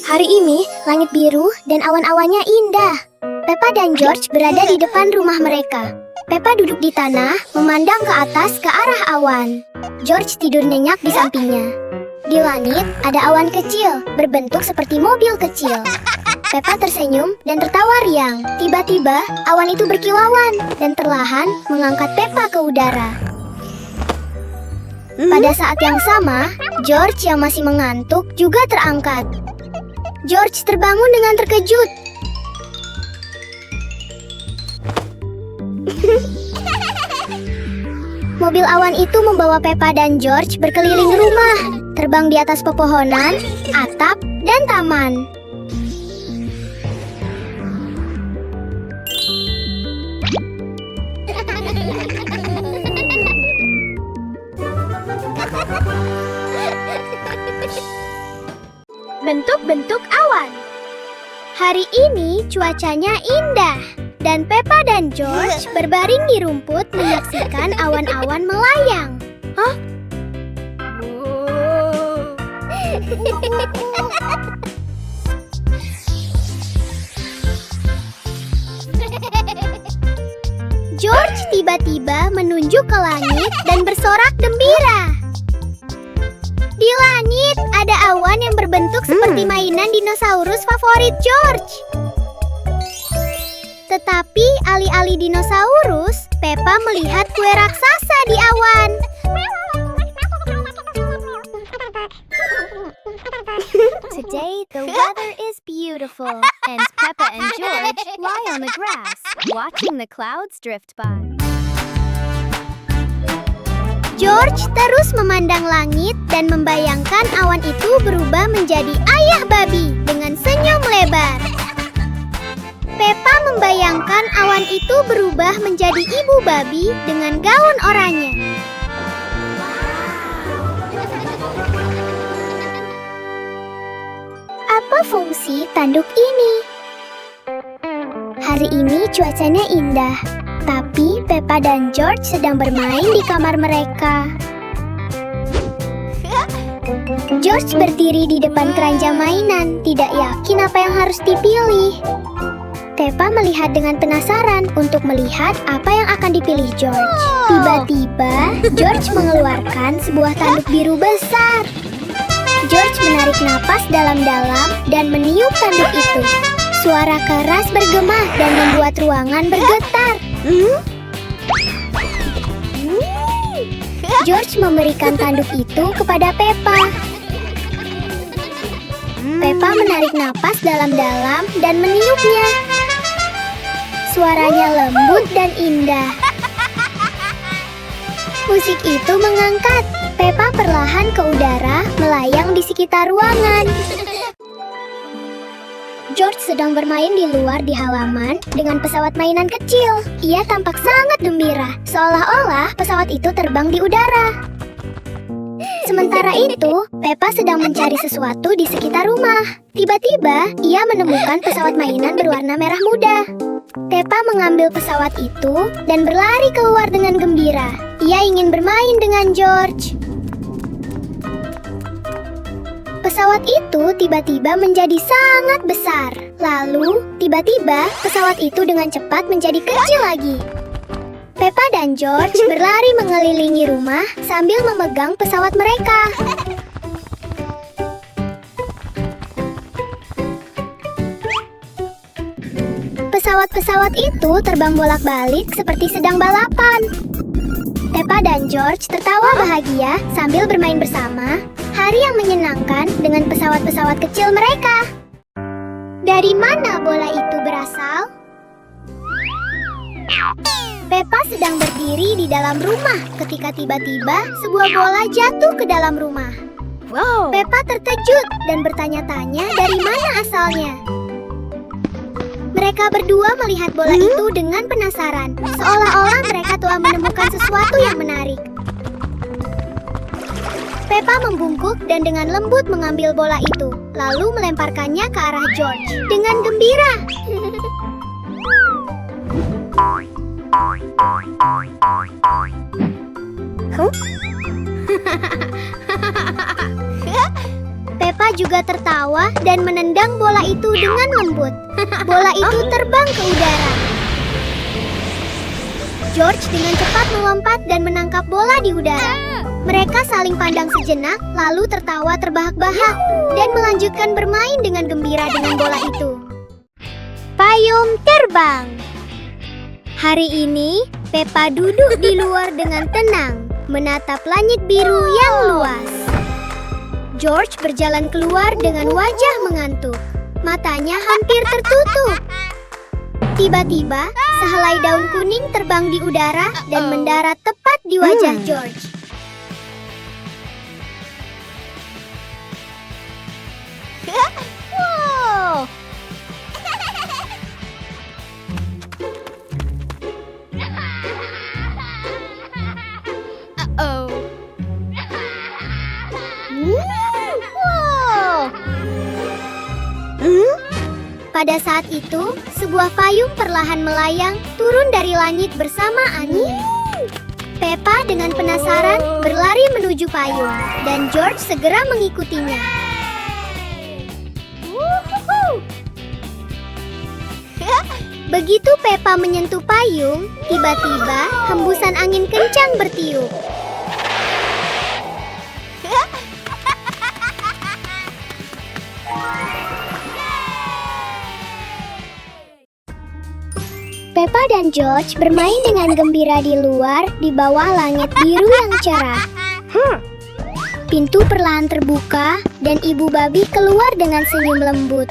Hari ini, langit biru dan awan-awannya indah. Peppa dan George berada di depan rumah mereka. Peppa duduk di tanah, memandang ke atas ke arah awan. George tidur nyenyak di sampingnya. Di langit, ada awan kecil, berbentuk seperti mobil kecil. Peppa tersenyum dan tertawa riang. Tiba-tiba, awan itu berkilauan dan perlahan mengangkat Peppa ke udara. Pada saat yang sama, George yang masih mengantuk juga terangkat. George terbangun dengan terkejut. Mobil awan itu membawa Peppa dan George berkeliling rumah, terbang di atas pepohonan, atap, dan taman. Bentuk-bentuk awan. Hari ini cuacanya indah dan Peppa dan George berbaring di rumput menyaksikan awan-awan melayang. Hah? George tiba-tiba menunjuk ke langit dan bersorak gembira. Di langit ada awan yang berbentuk seperti mainan dinosaurus favorit George. Tetapi alih-alih dinosaurus, Peppa melihat kue raksasa di awan. Today the weather is beautiful and Peppa and George lie on the grass watching the clouds drift by. George terus memandang langit dan membayangkan awan itu berubah menjadi ayah babi dengan senyum lebar. Peppa membayangkan awan itu berubah menjadi ibu babi dengan gaun oranye. Apa fungsi tanduk ini? Hari ini cuacanya indah. Tapi Peppa dan George sedang bermain di kamar mereka. George berdiri di depan keranjang mainan, tidak yakin apa yang harus dipilih. Peppa melihat dengan penasaran untuk melihat apa yang akan dipilih George. Tiba-tiba, George mengeluarkan sebuah tanduk biru besar. George menarik napas dalam-dalam dan meniup tanduk itu. Suara keras bergema dan membuat ruangan bergetar. George memberikan tanduk itu kepada Peppa. Peppa menarik napas dalam-dalam dan meniupnya. Suaranya lembut dan indah. Musik itu mengangkat. Peppa perlahan ke udara, melayang di sekitar ruangan. George sedang bermain di luar di halaman dengan pesawat mainan kecil. Ia tampak sangat gembira, seolah-olah pesawat itu terbang di udara. Sementara itu, Peppa sedang mencari sesuatu di sekitar rumah. Tiba-tiba, ia menemukan pesawat mainan berwarna merah muda. Peppa mengambil pesawat itu dan berlari keluar dengan gembira. Ia ingin bermain dengan George. Pesawat itu tiba-tiba menjadi sangat besar. Lalu, tiba-tiba pesawat itu dengan cepat menjadi kecil lagi. Peppa dan George berlari mengelilingi rumah sambil memegang pesawat mereka. Pesawat-pesawat itu terbang bolak-balik seperti sedang balapan. Peppa dan George tertawa bahagia sambil bermain bersama. Hari yang menyenangkan dengan pesawat-pesawat kecil mereka. Dari mana bola itu berasal? Peppa sedang berdiri di dalam rumah ketika tiba-tiba sebuah bola jatuh ke dalam rumah. Wow. Peppa terkejut dan bertanya-tanya dari mana asalnya. Mereka berdua melihat bola itu dengan penasaran, seolah-olah mereka telah menemukan sesuatu yang menarik. Peppa membungkuk dan dengan lembut mengambil bola itu, lalu melemparkannya ke arah George dengan gembira. Peppa juga tertawa dan menendang bola itu dengan lembut. Bola itu terbang ke udara. George dengan cepat melompat dan menangkap bola di udara. Mereka saling pandang sejenak, lalu tertawa terbahak-bahak dan melanjutkan bermain dengan gembira dengan bola itu. Payung terbang. Hari ini, Peppa duduk di luar dengan tenang, menatap langit biru yang luas. George berjalan keluar dengan wajah mengantuk. Matanya hampir tertutup. Tiba-tiba, sehelai daun kuning terbang di udara dan mendarat tepat di wajah George. Whoa! Uh-oh. Wow! Pada saat itu, sebuah payung perlahan melayang turun dari langit bersama angin. Peppa dengan penasaran berlari menuju payung, dan George segera mengikutinya. Begitu Peppa menyentuh payung, tiba-tiba hembusan angin kencang bertiup. Peppa dan George bermain dengan gembira di luar di bawah langit biru yang cerah. Pintu perlahan terbuka dan Ibu Babi keluar dengan senyum lembut.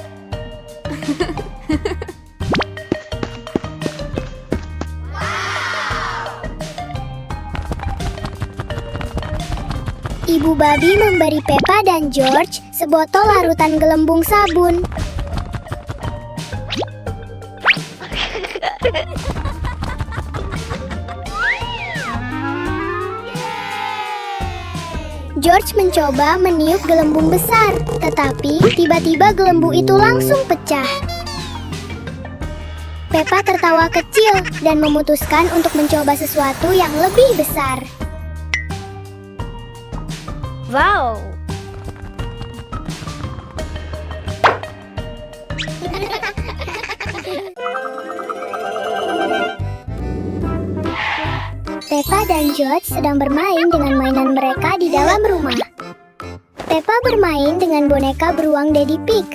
Ibu Babi memberi Peppa dan George sebotol larutan gelembung sabun. George mencoba meniup gelembung besar, tetapi tiba-tiba gelembung itu langsung pecah. Peppa tertawa kecil dan memutuskan untuk mencoba sesuatu yang lebih besar. Wow! Peppa dan George sedang bermain dengan mainan mereka di dalam rumah. Peppa bermain dengan boneka beruang Daddy Pig.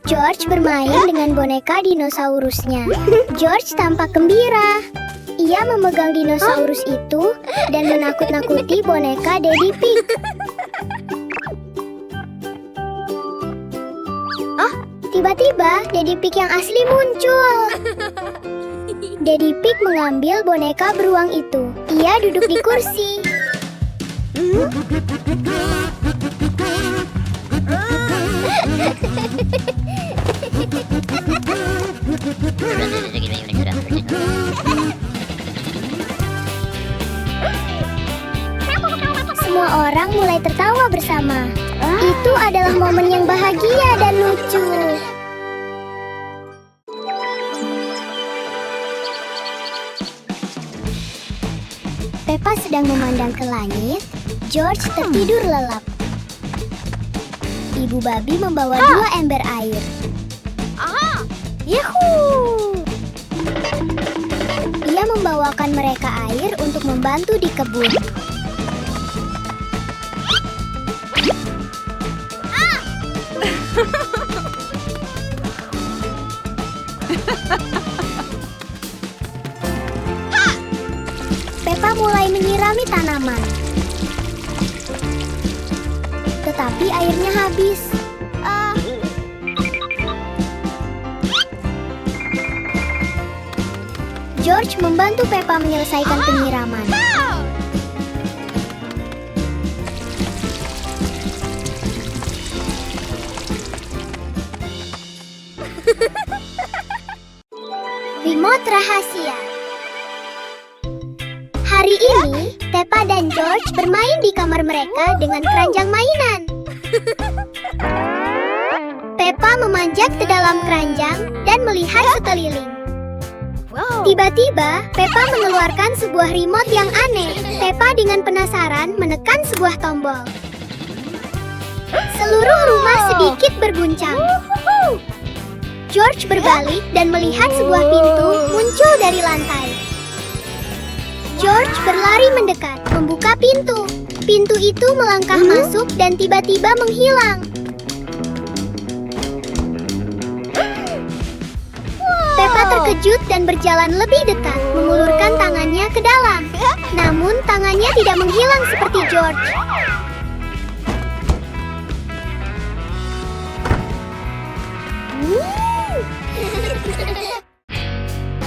George bermain dengan boneka dinosaurusnya. George tampak gembira. Ia memegang dinosaurus itu dan menakut-nakuti boneka Daddy Pig. Tiba-tiba Daddy Pig yang asli muncul. Daddy Pig mengambil boneka beruang itu. Ia duduk di kursi. Semua orang mulai tertawa bersama. Itu adalah momen yang bahagia dan lucu. Peppa sedang memandang ke langit. George tertidur lelap. Ibu Babi membawa 2 ember air. Yuhuu! Ia membawakan mereka air untuk membantu di kebun. Peppa mulai menyirami tanaman. Tetapi airnya habis. George membantu Peppa menyelesaikan penyiraman. Remote rahasia. Hari ini, Peppa dan George bermain di kamar mereka dengan keranjang mainan. Peppa memanjat ke dalam keranjang dan melihat sekeliling. Tiba-tiba, Peppa mengeluarkan sebuah remote yang aneh. Peppa dengan penasaran menekan sebuah tombol. Seluruh rumah sedikit berguncang. George berbalik dan melihat sebuah pintu muncul dari lantai. George berlari mendekat, membuka pintu. Pintu itu melangkah masuk dan tiba-tiba menghilang. Peppa terkejut dan berjalan lebih dekat, mengulurkan tangannya ke dalam. Namun tangannya tidak menghilang seperti George.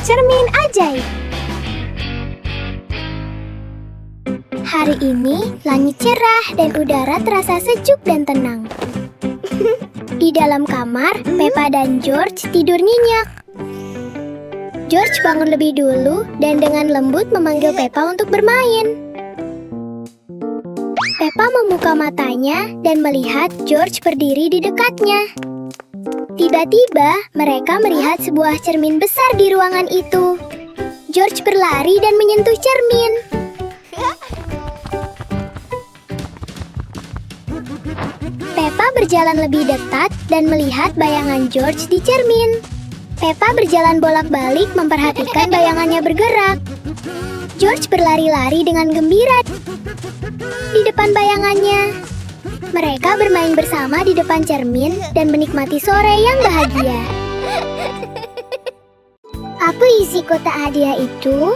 Cermin ajaib. Hari ini langit cerah dan udara terasa sejuk dan tenang. Di dalam kamar, Peppa dan George tidur nyenyak. George bangun lebih dulu dan dengan lembut memanggil Peppa untuk bermain. Peppa membuka matanya dan melihat George berdiri di dekatnya. Tiba-tiba, mereka melihat sebuah cermin besar di ruangan itu. George berlari dan menyentuh cermin. Peppa berjalan lebih dekat dan melihat bayangan George di cermin. Peppa berjalan bolak-balik memperhatikan bayangannya bergerak. George berlari-lari dengan gembira di depan bayangannya. Mereka bermain bersama di depan cermin dan menikmati sore yang bahagia. Apa isi kotak hadiah itu?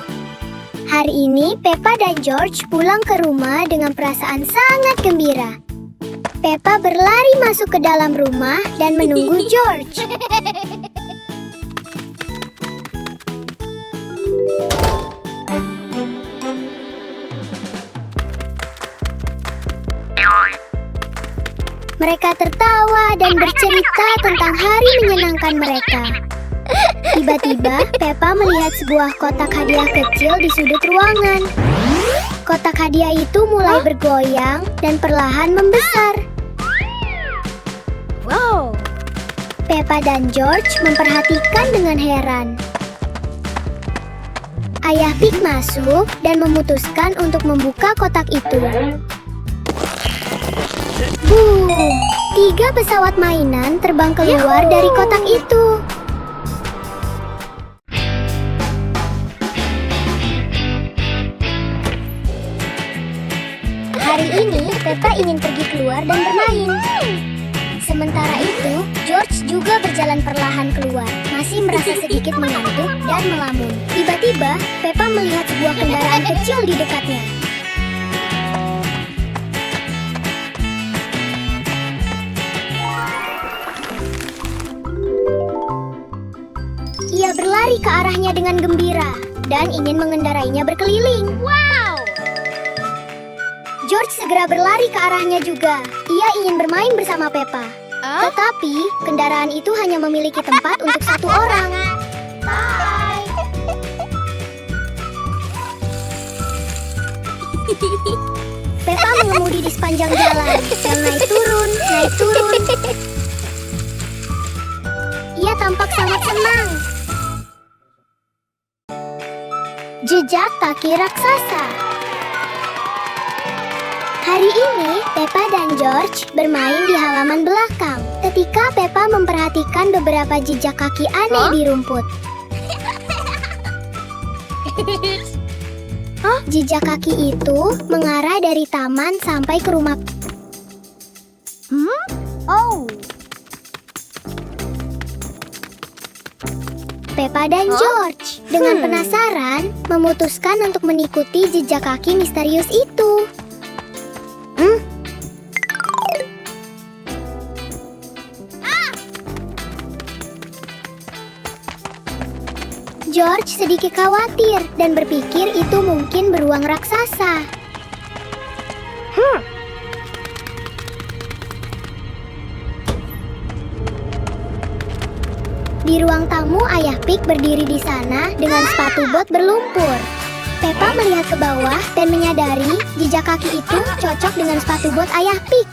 Hari ini Peppa dan George pulang ke rumah dengan perasaan sangat gembira. Peppa berlari masuk ke dalam rumah dan menunggu George. Mereka tertawa dan bercerita tentang hari menyenangkan mereka. Tiba-tiba, Peppa melihat sebuah kotak hadiah kecil di sudut ruangan. Kotak hadiah itu mulai bergoyang dan perlahan membesar. Wow! Peppa dan George memperhatikan dengan heran. Ayah Pig masuk dan memutuskan untuk membuka kotak itu. Boom! 3 pesawat mainan terbang keluar dari kotak itu. Hari ini, Peppa ingin pergi keluar dan bermain. Sementara itu, George juga berjalan perlahan keluar, masih merasa sedikit mengantuk dan melamun. Tiba-tiba, Peppa melihat sebuah kendaraan kecil di dekatnya. Ia berlari ke arahnya dengan gembira dan ingin mengendarainya berkeliling. Wow! George segera berlari ke arahnya juga. Ia ingin bermain bersama Peppa. Tetapi, kendaraan itu hanya memiliki tempat untuk 1 orang. Bye! Peppa mengemudi di sepanjang jalan dan naik turun. Ia tampak sangat senang. Jejak kaki raksasa. Hari ini, Peppa dan George bermain di halaman belakang. Ketika Peppa memperhatikan beberapa jejak kaki aneh di rumput. Jejak kaki itu mengarah dari taman sampai ke rumah. Oh! Peppa dan George dengan penasaran memutuskan untuk mengikuti jejak kaki misterius itu. George sedikit khawatir dan berpikir itu mungkin beruang raksasa. Di ruang tamu, Ayah Pig berdiri di sana dengan sepatu bot berlumpur. Peppa melihat ke bawah dan menyadari jejak kaki itu cocok dengan sepatu bot Ayah Pig.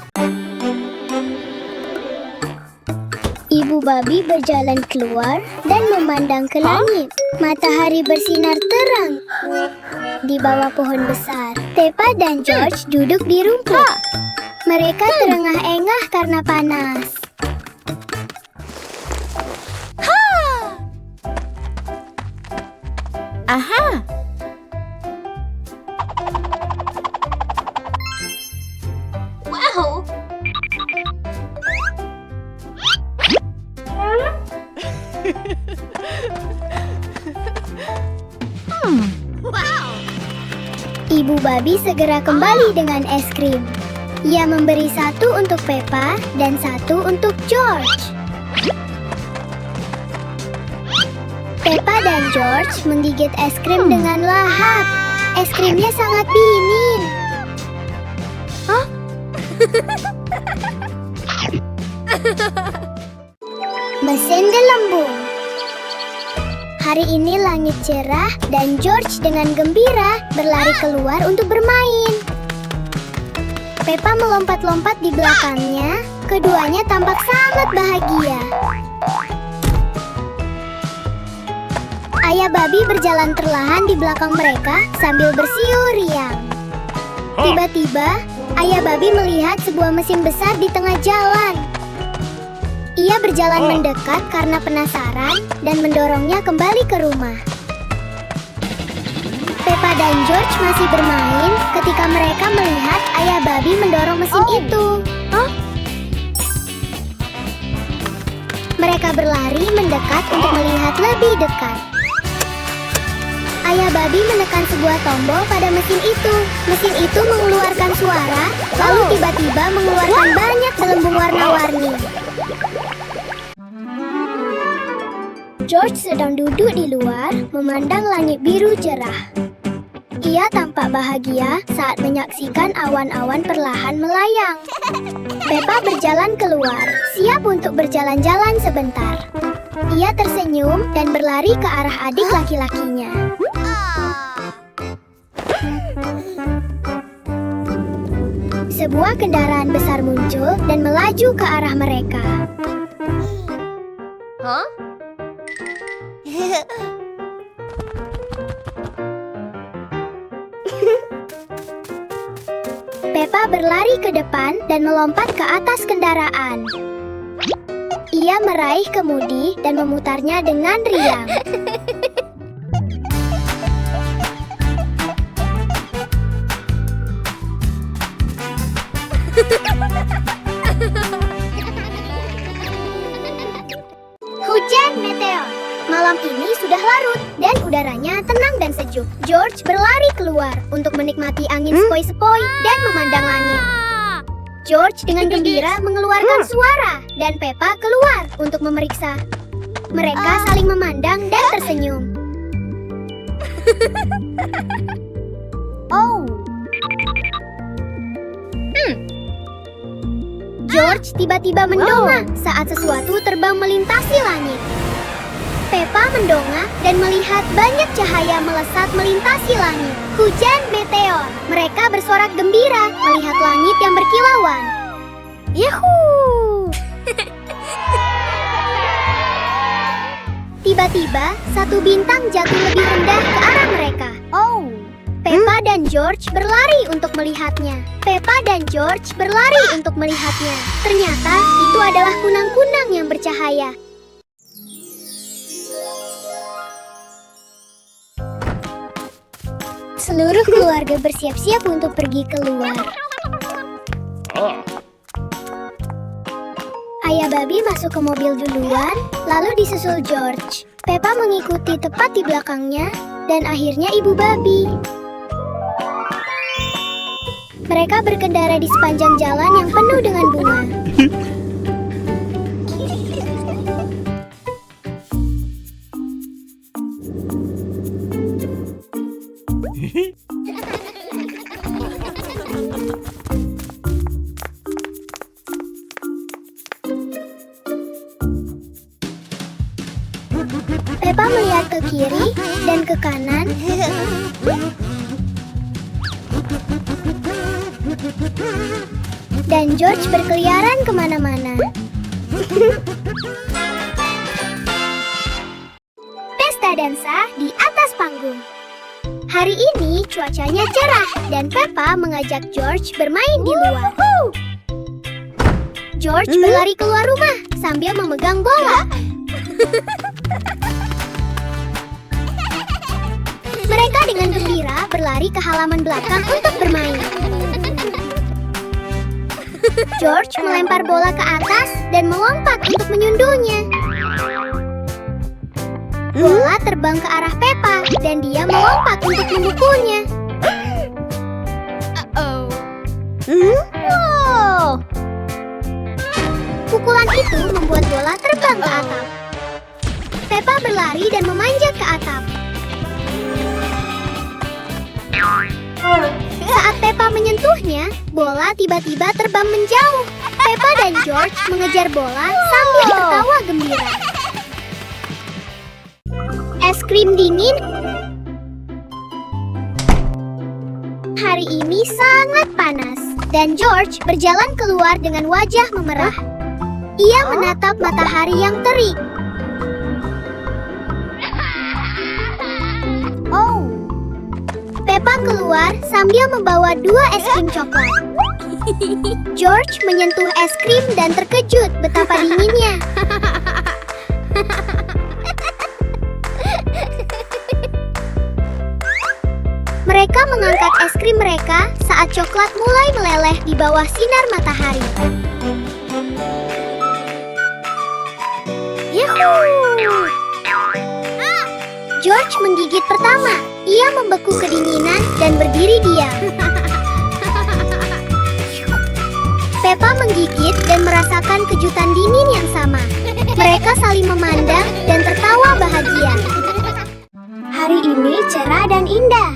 Ibu babi berjalan keluar dan memandang ke langit. Matahari bersinar terang di bawah pohon besar. Peppa dan George duduk di rumput. Mereka terengah-engah karena panas. Aha! Wow! Ibu babi segera kembali dengan es krim. Ia memberi satu untuk Peppa dan satu untuk George. Peppa dan George menggigit es krim dengan lahap. Es krimnya sangat dingin. Mesin gelembung. Hari ini langit cerah dan George dengan gembira berlari keluar untuk bermain. Peppa melompat-lompat di belakangnya. Keduanya tampak sangat bahagia. Ayah babi berjalan perlahan di belakang mereka sambil bersiul riang. Tiba-tiba, ayah babi melihat sebuah mesin besar di tengah jalan. Ia berjalan mendekat karena penasaran dan mendorongnya kembali ke rumah. Peppa dan George masih bermain ketika mereka melihat ayah babi mendorong mesin itu. Mereka berlari mendekat untuk melihat lebih dekat. Ayah babi menekan sebuah tombol pada mesin itu. Mesin itu mengeluarkan suara, lalu tiba-tiba mengeluarkan banyak gelembung warna-warni. George sedang duduk di luar, memandang langit biru cerah. Ia tampak bahagia saat menyaksikan awan-awan perlahan melayang. Peppa berjalan keluar, siap untuk berjalan-jalan sebentar. Ia tersenyum dan berlari ke arah adik laki-lakinya. Sebuah kendaraan besar muncul dan melaju ke arah mereka. Peppa berlari ke depan dan melompat ke atas kendaraan. Ia meraih kemudi dan memutarnya dengan riang. Hujan meteor. Malam ini sudah larut dan udaranya tenang dan sejuk. George berlari keluar untuk menikmati angin sepoi-sepoi dan memandang langit. George dengan gembira mengeluarkan suara dan Peppa keluar untuk memeriksa. Mereka saling memandang dan tersenyum. George tiba-tiba mendongak saat sesuatu terbang melintasi langit. Peppa mendongak dan melihat banyak cahaya melesat melintasi langit. Hujan meteor. Mereka bersorak gembira melihat langit yang berkilauan. Yahoo! Tiba-tiba, satu bintang jatuh lebih rendah ke arah mereka. Peppa dan George berlari untuk melihatnya. Peppa dan George berlari untuk melihatnya. Ternyata itu adalah kunang-kunang yang bercahaya. Seluruh keluarga bersiap-siap untuk pergi keluar. Ayah babi masuk ke mobil duluan, lalu disusul George. Peppa mengikuti tepat di belakangnya, dan akhirnya ibu babi. Mereka berkendara di sepanjang jalan yang penuh dengan bunga. Peppa melihat ke kiri dan ke kanan. Dan George berkeliaran kemana-mana. Pesta dansa di atas panggung. Hari ini cuacanya cerah dan Peppa mengajak George bermain di luar. George berlari keluar rumah sambil memegang bola. Mereka dengan gembira berlari ke halaman belakang untuk bermain. George melempar bola ke atas dan melompat untuk menyundulnya. Bola terbang ke arah Peppa dan dia melompat untuk memukulnya. Wow! Pukulan itu membuat bola terbang ke atap. Peppa berlari dan memanjat ke atap. Saat Peppa menyentuhnya, bola tiba-tiba terbang menjauh. Peppa dan George mengejar bola sambil tertawa gembira. Es krim dingin. Hari ini sangat panas dan George berjalan keluar dengan wajah memerah. Ia menatap matahari yang terik. Peppa keluar sambil membawa 2 es krim coklat. George menyentuh es krim dan terkejut betapa dinginnya. Mereka mengangkat es krim mereka saat coklat mulai meleleh di bawah sinar matahari. Yuhuu! George menggigit pertama. Ia membeku kedinginan dan berdiri diam. Peppa menggigit dan merasakan kejutan dingin yang sama. Mereka saling memandang dan tertawa bahagia. Hari ini cerah dan indah.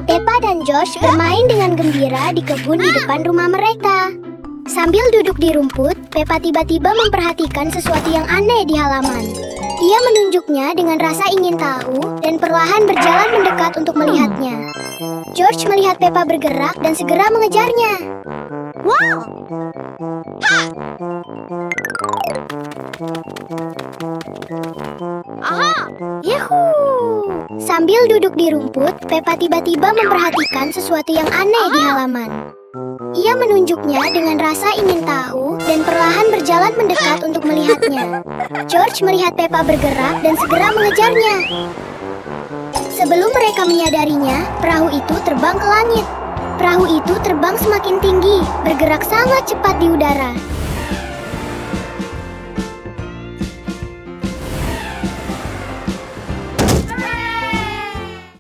Peppa dan George bermain dengan gembira di kebun di depan rumah mereka. Sambil duduk di rumput, Peppa tiba-tiba memperhatikan sesuatu yang aneh di halaman. Ia menunjuknya dengan rasa ingin tahu dan perlahan berjalan mendekat untuk melihatnya. George melihat Peppa bergerak dan segera mengejarnya. Wow! Aha! Yuhuu! Sambil duduk di rumput, Peppa tiba-tiba memperhatikan sesuatu yang aneh di halaman. Ia menunjuknya dengan rasa ingin tahu dan perlahan berjalan mendekat untuk melihatnya. George melihat Peppa bergerak dan segera mengejarnya. Sebelum mereka menyadarinya, perahu itu terbang ke langit. Perahu itu terbang semakin tinggi, bergerak sangat cepat di udara.